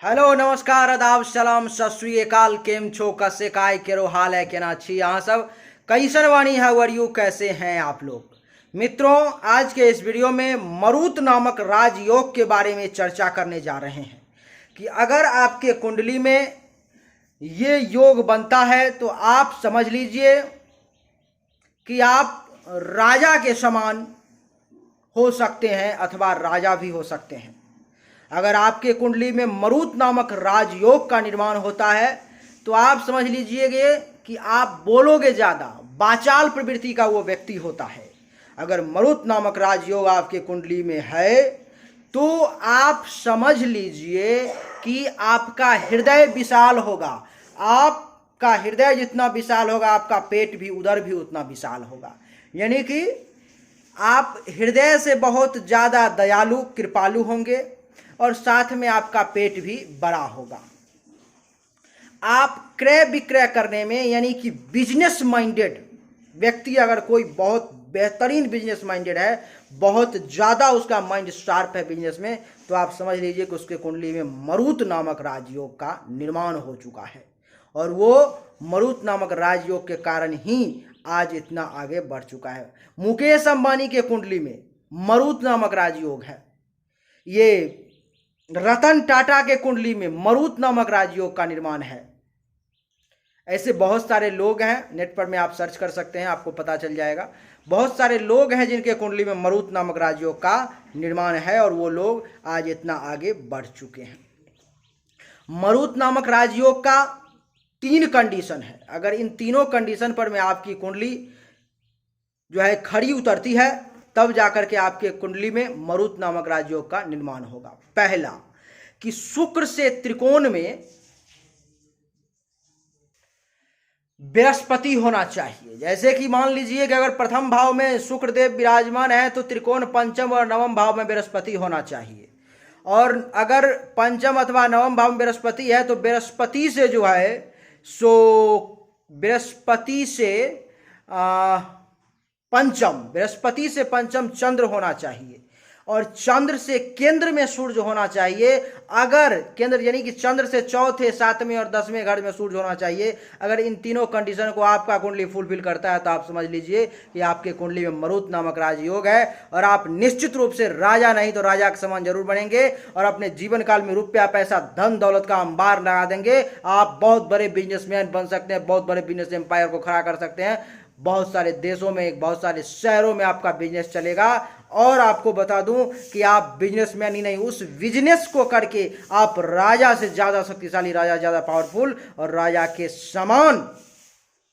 Hello नमस्कार आदाब सलाम सत श्री अकाल। केम छो कसे काय केरो हाल है केना छी यहाँ सब कैसन वाणी है वरियू कैसे हैं आप लोग। मित्रों, आज के इस वीडियो में मरुत नामक राजयोग के बारे में चर्चा करने जा रहे हैं कि अगर आपके कुंडली में ये योग बनता है तो आप समझ लीजिए कि आप राजा के समान हो सकते हैं अथवा राजा भी हो सकते हैं। अगर आपके कुंडली में मरुत नामक राजयोग का निर्माण होता है तो आप समझ लीजिएगा कि आप बोलोगे ज़्यादा, वाचाल प्रवृत्ति का वो व्यक्ति होता है। अगर मरुत नामक राजयोग आपके कुंडली में है तो आप समझ लीजिए कि आपका हृदय विशाल होगा। आपका हृदय जितना विशाल होगा आपका पेट भी उधर भी उतना विशाल होगा। यानी कि आप हृदय से बहुत ज़्यादा दयालु कृपालु होंगे और साथ में आपका पेट भी बड़ा होगा। आप क्रय विक्रय करने में यानी कि बिजनेस माइंडेड व्यक्ति, अगर कोई बहुत बेहतरीन बिजनेस माइंडेड है, बहुत ज़्यादा उसका माइंड शार्प है बिजनेस में, तो आप समझ लीजिए कि उसके कुंडली में मरुत नामक राजयोग का निर्माण हो चुका है। और वो मरुत नामक राजयोग के कारण ही आज इतना आगे बढ़ चुका है। मुकेश अंबानी के कुंडली में मरुत नामक राजयोग है। ये रतन टाटा के कुंडली में मरुत नामक राजयोग का निर्माण है। ऐसे बहुत सारे लोग हैं, नेट पर में आप सर्च कर सकते हैं, आपको पता चल जाएगा। बहुत सारे लोग हैं जिनके कुंडली में मरुत नामक राजयोग का निर्माण है और वो लोग आज इतना आगे बढ़ चुके हैं। मरुत नामक राजयोग का 3 कंडीशन है। अगर इन तीनों कंडीशन पर में आपकी कुंडली जो है खड़ी उतरती है तब जाकर के आपके कुंडली में मरुत नामक राजयोग का निर्माण होगा। पहला कि शुक्र से त्रिकोण में बृहस्पति होना चाहिए। जैसे कि मान लीजिए कि अगर प्रथम भाव में शुक्र देव विराजमान है तो त्रिकोण पंचम और नवम भाव में बृहस्पति होना चाहिए। और अगर पंचम अथवा नवम भाव में बृहस्पति है तो बृहस्पति से जो है सो बृहस्पति से बृहस्पति से पंचम चंद्र होना चाहिए और चंद्र से केंद्र में सूर्य होना चाहिए। अगर केंद्र यानी कि चंद्र से चौथे, 7वें और 10वें घर में सूर्य होना चाहिए। अगर इन तीनों कंडीशन को आपका कुंडली फुलफिल करता है तो आप समझ लीजिए कि आपके कुंडली में मरुत नामक राजयोग है और आप निश्चित रूप से राजा नहीं तो राजा के समान जरूर बनेंगे और अपने जीवन काल में रुपया पैसा धन दौलत का अंबार लगा देंगे। आप बहुत बड़े बिजनेसमैन बन सकते हैं, बहुत बड़े बिजनेस एम्पायर को खड़ा कर सकते हैं। बहुत सारे देशों में, बहुत सारे शहरों में आपका बिजनेस चलेगा। और आपको बता दूं कि आप बिजनेसमैन ही नहीं, उस बिजनेस को करके आप राजा से ज़्यादा शक्तिशाली, राजा ज़्यादा पावरफुल और राजा के समान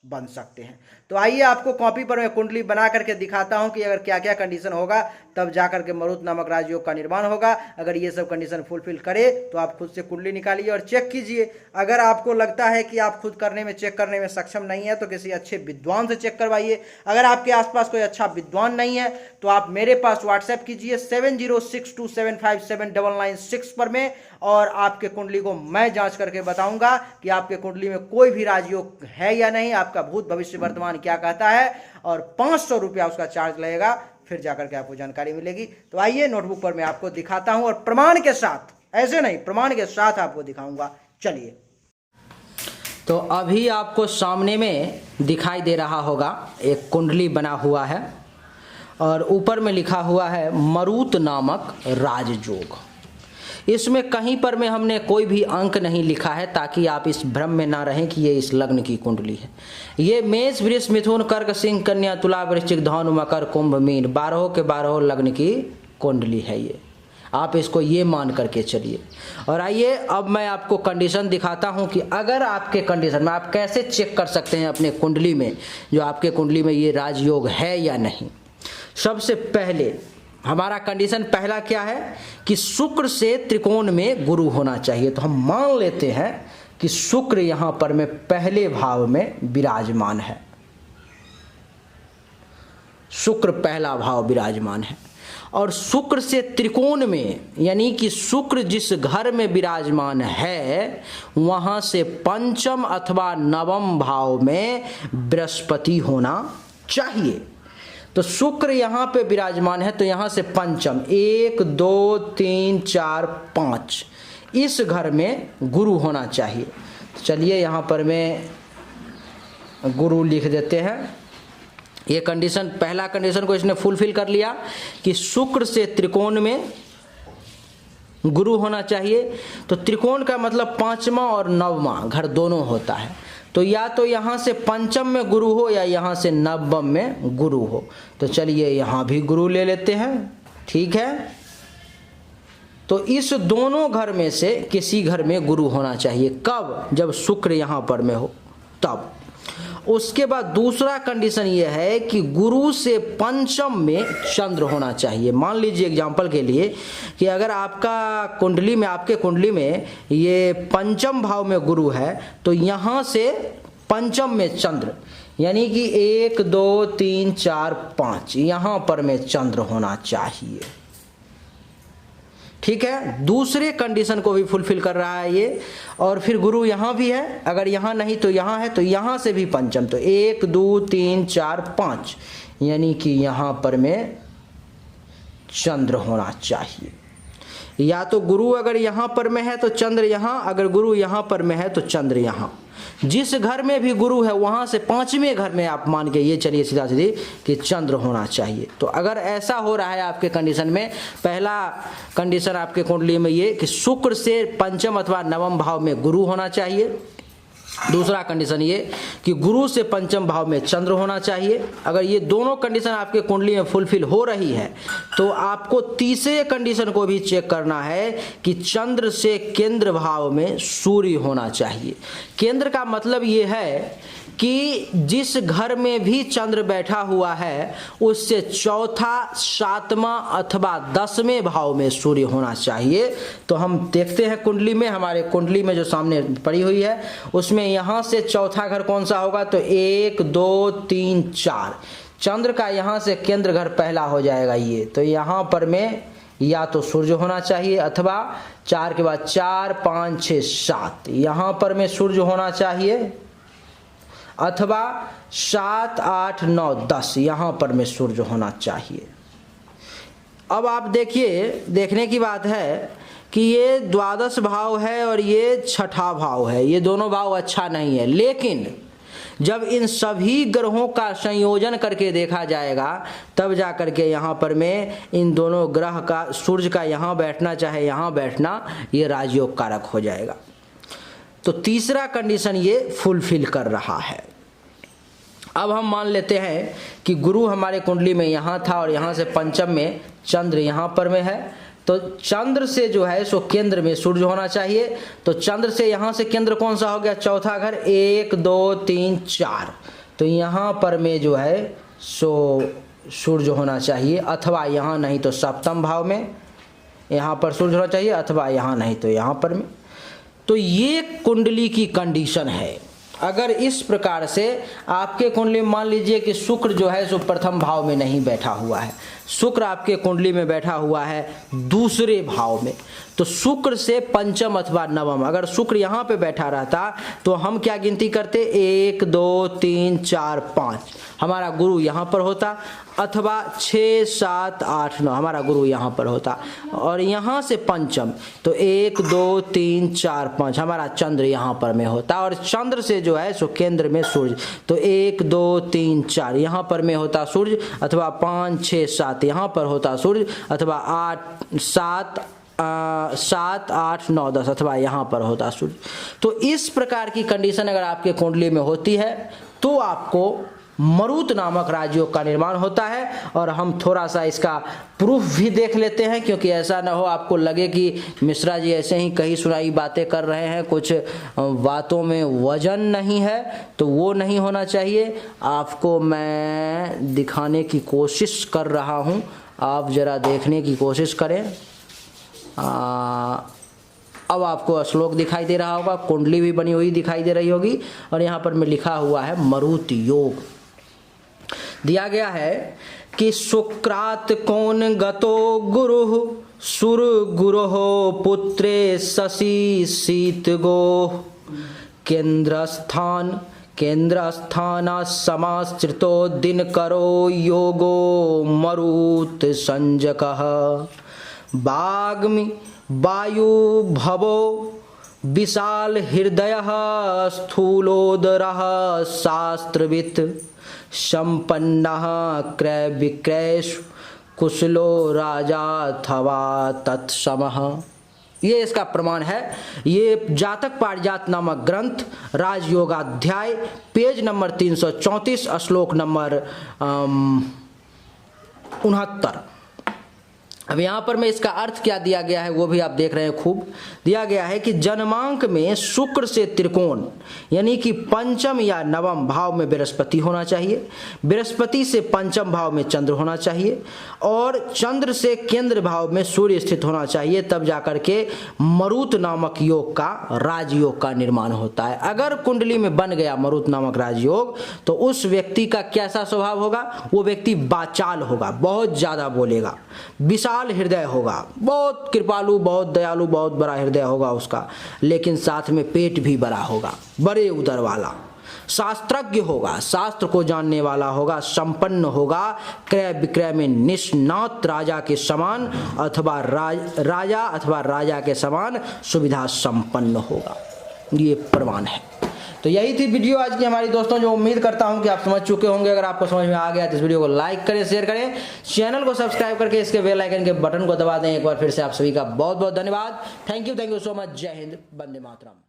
बन सकते हैं। तो आइए आपको कॉपी पर मैं कुंडली बना करके दिखाता हूं कि अगर क्या क्या कंडीशन होगा तब जाकर के मरुत नामक राजयोग का निर्माण होगा। अगर ये सब कंडीशन फुलफिल करे तो आप खुद से कुंडली निकालिए और चेक कीजिए। अगर आपको लगता है कि आप खुद करने में, चेक करने में सक्षम नहीं है तो किसी अच्छे विद्वान से चेक करवाइए। अगर आपके आसपास कोई अच्छा विद्वान नहीं है तो आप मेरे पास व्हाट्सएप कीजिए 7062757996 पर में, और आपके कुंडली को मैं जांच करके बताऊंगा कि आपके कुंडली में कोई भी राजयोग है या नहीं, आपका भूत भविष्य वर्तमान क्या कहता है, और 500 रुपया उसका चार्ज लगेगा, फिर जाकर के आपको जानकारी मिलेगी। तो आइए नोटबुक पर मैं आपको दिखाता हूं और प्रमाण के साथ, ऐसे नहीं प्रमाण के साथ आपको दिखाऊंगा। चलिए, तो अभी आपको सामने में दिखाई दे रहा होगा एक कुंडली बना हुआ है और ऊपर में लिखा हुआ है मरुत नामक राजयोग। इसमें कहीं पर में हमने कोई भी अंक नहीं लिखा है ताकि आप इस भ्रम में ना रहें कि ये इस लग्न की कुंडली है। ये मेष वृष मिथुन कर्क सिंह कन्या तुला वृश्चिक धनु मकर कुंभ मीन 12 के 12 लग्न की कुंडली है। ये आप इसको ये मान करके चलिए। और आइए अब मैं आपको कंडीशन दिखाता हूं कि अगर आपके कंडीशन में, आप कैसे चेक कर सकते हैं अपने कुंडली में, जो आपके कुंडली में ये राजयोग है या नहीं। सबसे पहले हमारा कंडीशन पहला क्या है कि शुक्र से त्रिकोण में गुरु होना चाहिए। तो हम मान लेते हैं कि शुक्र यहां पर में पहले भाव में विराजमान है, शुक्र पहला भाव विराजमान है। और शुक्र से त्रिकोण में यानी कि शुक्र जिस घर में विराजमान है वहां से पंचम अथवा नवम भाव में बृहस्पति होना चाहिए। तो शुक्र यहाँ पे विराजमान है तो यहाँ से पंचम 1 2 3 4 5 इस घर में गुरु होना चाहिए। तो चलिए यहाँ पर मैं गुरु लिख देते हैं। ये कंडीशन, पहला कंडीशन को इसने फुलफिल कर लिया कि शुक्र से त्रिकोण में गुरु होना चाहिए। तो त्रिकोण का मतलब पांचवा और नवमा घर दोनों होता है। तो या तो यहाँ से पंचम में गुरु हो या यहाँ से नवम में गुरु हो। तो चलिए यहाँ भी गुरु ले लेते हैं, ठीक है। तो इस दोनों घर में से किसी घर में गुरु होना चाहिए। कब? जब शुक्र यहाँ पर में हो तब। उसके बाद दूसरा कंडीशन ये है कि गुरु से पंचम में चंद्र होना चाहिए। मान लीजिए एग्जांपल के लिए कि अगर आपका कुंडली में, आपके कुंडली में ये पंचम भाव में गुरु है, तो यहाँ से पंचम में चंद्र, यानी कि 1 2 3 4 5 यहाँ पर में चंद्र होना चाहिए, ठीक है। दूसरे कंडीशन को भी फुलफिल कर रहा है ये। और फिर गुरु यहाँ भी है, अगर यहाँ नहीं तो यहाँ है, तो यहाँ से भी पंचम, तो 1 2 3 4 5 यानी कि यहाँ पर में चंद्र होना चाहिए। या तो गुरु अगर यहाँ पर में है तो चंद्र यहाँ, अगर गुरु यहाँ पर में है तो चंद्र यहाँ। जिस घर में भी गुरु है वहाँ से पांचवें घर में आप मान के ये चलिए सीधा सीधी कि चंद्र होना चाहिए। तो अगर ऐसा हो रहा है आपके कंडीशन में, पहला कंडीशन आपके कुंडली में ये कि शुक्र से पंचम अथवा नवम भाव में गुरु होना चाहिए। दूसरा कंडीशन ये कि गुरु से पंचम भाव में चंद्र होना चाहिए। अगर ये दोनों कंडीशन आपके कुंडली में फुलफिल हो रही है तो आपको तीसरे कंडीशन को भी चेक करना है कि चंद्र से केंद्र भाव में सूर्य होना चाहिए। केंद्र का मतलब ये है कि जिस घर में भी चंद्र बैठा हुआ है उससे चौथा, सातवां अथवा 10वें भाव में सूर्य होना चाहिए। तो हम देखते हैं कुंडली में, हमारे कुंडली में जो सामने पड़ी हुई है उसमें यहाँ से चौथा घर कौन सा होगा, तो 1 2 3 4 चंद्र का यहाँ से केंद्र घर पहला हो जाएगा ये। तो यहाँ पर में या तो सूर्य होना चाहिए अथवा 4 के बाद 4 5 6 7 यहाँ पर में सूर्य होना चाहिए, अथवा 7 8 9 10 यहाँ पर में सूर्य होना चाहिए। अब आप देखिए, देखने की बात है कि ये द्वादश भाव है और ये छठा भाव है, ये दोनों भाव अच्छा नहीं है। लेकिन जब इन सभी ग्रहों का संयोजन करके देखा जाएगा तब जा करके यहाँ पर में इन दोनों ग्रह का, सूर्य का यहाँ बैठना चाहे यहाँ बैठना, ये राजयोग कारक हो जाएगा। तो तीसरा कंडीशन ये फुलफिल कर रहा है। अब हम मान लेते हैं कि गुरु हमारे कुंडली में यहाँ था और यहाँ से पंचम में चंद्र यहाँ पर में है। तो चंद्र से जो है सो केंद्र में सूर्य होना चाहिए। तो चंद्र से यहाँ से केंद्र कौन सा हो गया, चौथा घर, 1 2 3 4। तो यहाँ पर में जो है सो सूर्य होना चाहिए, अथवा यहाँ नहीं तो सप्तम भाव में यहाँ पर सूर्य होना चाहिए, अथवा यहाँ नहीं तो यहाँ पर में। तो ये कुंडली की कंडीशन है। अगर इस प्रकार से आपके कुंडली में मान लीजिए कि शुक्र जो है सो प्रथम भाव में नहीं बैठा हुआ है, शुक्र आपके कुंडली में बैठा हुआ है दूसरे भाव में, तो शुक्र से पंचम अथवा नवम, अगर शुक्र यहाँ पे बैठा रहता तो हम क्या गिनती करते, 1 2 3 4 5 हमारा गुरु यहाँ पर होता, अथवा 6 7 8 9 हमारा गुरु यहाँ पर होता, और यहाँ से पंचम तो 1 2 3 4 5 हमारा चंद्र यहाँ पर में होता, और चंद्र से जो है सो केंद्र में सूर्य, तो 1 2 3 4 यहाँ पर में होता सूर्य, अथवा 5 6 7 यहाँ पर होता सूर्य, अथवा 7 8 9 10 अथवा यहाँ पर होता सूर्य। तो इस प्रकार की कंडीशन अगर आपके कुंडली में होती है तो आपको मरुत नामक राजयोग का निर्माण होता है। और हम थोड़ा सा इसका प्रूफ भी देख लेते हैं, क्योंकि ऐसा ना हो आपको लगे कि मिश्रा जी ऐसे ही कहीं सुनाई बातें कर रहे हैं, कुछ बातों में वजन नहीं है, तो वो नहीं होना चाहिए। आपको मैं दिखाने की कोशिश कर रहा हूँ, आप ज़रा देखने की कोशिश करें। अब आपको श्लोक दिखाई दे रहा होगा, कुंडली भी बनी हुई दिखाई दे रही होगी, और यहाँ पर में लिखा हुआ है मरुत योग। दिया गया है कि शुक्रात कौन गतो गुरु सुर गुरोहो पुत्रे शशि शीत गो केंद्र स्थान समाश्रितो दिन करो योगो मरुत संजकः वायु भवो विशाल हृदय स्थूलोदर शास्त्रवित् संपन्न क्रय विक्रय कुशलो राजा अथवा तत्समः। ये इसका प्रमाण है। ये जातक पारिजात नामक ग्रंथ राजयोगाध्याय पेज नंबर 334 श्लोक नंबर 69। अब यहाँ पर मैं इसका अर्थ क्या दिया गया है वो भी आप देख रहे हैं। खूब दिया गया है कि जन्मांक में शुक्र से त्रिकोण यानी कि पंचम या नवम भाव में बृहस्पति होना चाहिए, बृहस्पति से पंचम भाव में चंद्र होना चाहिए और चंद्र से केंद्र भाव में सूर्य स्थित होना चाहिए, तब जाकर के मरुत नामक योग का राजयोग का निर्माण होता है। अगर कुंडली में बन गया मरुत नामक राजयोग तो उस व्यक्ति का कैसा स्वभाव होगा? वो व्यक्ति वाचाल होगा, बहुत ज्यादा बोलेगा, विशाल हृदय होगा, बहुत कृपालु, बहुत दयालु, बहुत बड़ा हृदय होगा उसका, लेकिन साथ में पेट भी बड़ा होगा, बड़े उदर वाला, शास्त्रज्ञ होगा, शास्त्र को जानने वाला होगा, संपन्न होगा, क्रय विक्रय में निष्णात राजा के समान अथवा राजा अथवा राजा के समान सुविधा संपन्न होगा। ये प्रमाण है। तो यही थी वीडियो आज की हमारी दोस्तों, जो उम्मीद करता हूं कि आप समझ चुके होंगे। अगर आपको समझ में आ गया तो इस वीडियो को लाइक करें, शेयर करें, चैनल को सब्सक्राइब करके इसके बेल आइकन के बटन को दबा दें। एक बार फिर से आप सभी का बहुत बहुत धन्यवाद। Thank you so much. जय हिंद, वंदे मातरम।